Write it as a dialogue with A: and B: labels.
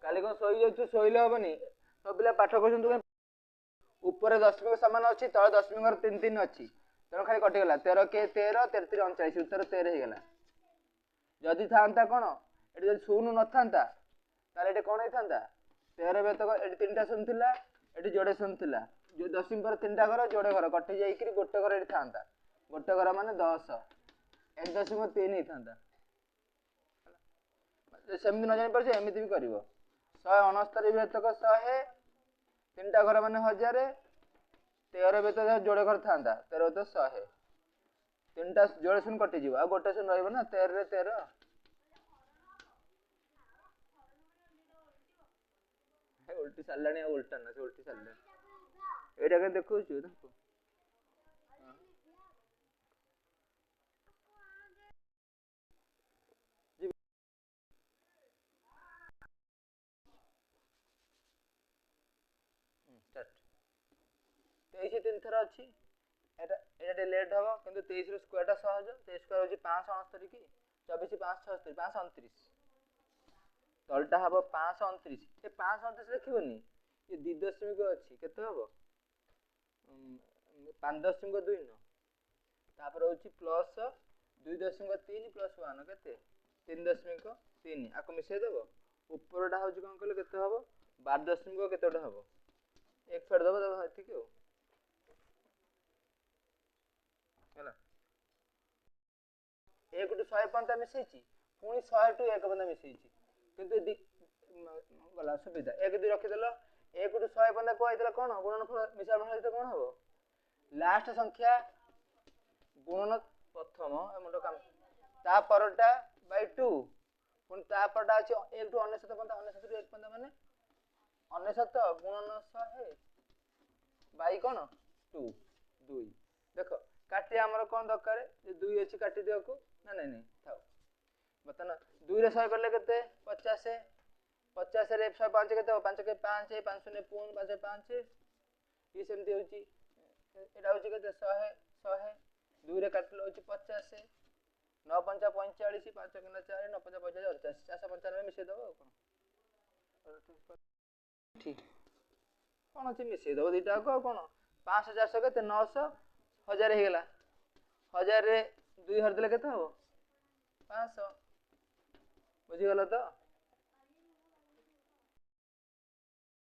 A: काली कौन शोई जाऊ शोले हेनी सब पिला पाठ कर ऊपर दशमिक सामान अच्छी तले दशमिक 3 अच्छी तेणु खाली कटिगला 13 के 13 13 39 उत्तर 13 होगा जदि था कौन ये शून्य न था ये कौन होता 13 बेतक ये 3टा शून्य था ये जोड़े शून्य था जो दशमिक पर 3टा घर जोड़े घर कटि जाइए गोटे घर ये था गोटे घर मान 10 1 दशमिक 3 होता सेमती न जानी पारे एमती भी कर 169 बेतक 100 3टा घर मान 1000 13 बेतक जोड़े घर था 13 बेतक 100 3टा जोड़े शून्य कटिज आ गोटे शून्य रहा 13 रे 13 उल्टी सारे उल्टा ना से उल्टी सारे यहाँ देखो तेईस 3 थर अच्छी लेट हम कि 23 स्क्वायर सहज 23 स्क्वायर हूँ 569 कि 24 576 529 तलटा हम 529 ये 529 देखनी ये 2 दशमिक अच्छी के हम 5 दशमिक 2 न तापर हूँ प्लस 2 दशमिक 3 प्लस 1 के 3 दशमिक 3 आपको मिसेदेव उपरटा हूँ कौन कहले के हम 12 दशमिक के हम एक फेड दब ये एक टू 100 पर्यंत मिसई पुणी 100 टू 1 पर्यंत मिसई किंतु गला सुविधा 1 2 रखिदेल 1 टू 100 पर्यंत कहला कौन गुणनफल मिश्रण फल कौन हम लास्ट संख्या गुणन प्रथम मुंड काम ता परटा बाय 2 पुणी ता परटा अछि 1 टू 99 पर्यंत 99 टू 1 पर्यंत माने 99 गुणन 100 बाय कौन 2 2 देखो काटी आमर कौन दरकार 2 अच्छी काटी दिया को ना नहीं नहीं थाओ बर्तमान 2 रे 100 करले केते 50 50 रे 105 केते 5 के 5 5 0 पूर्ण 5 5 ये सेमती होची एटा होची केते 100 100 2 रे काटलो होची 50 9 5 45 5 के 4 9 5 45 495 मिसे दबो कोन ठीक कौन अच्छी मिसे दबो दीटा को कौन 5400 केते 900 1000 हो गला 1000 रे 2 हरदेले केते हो 500 बुझी गला तो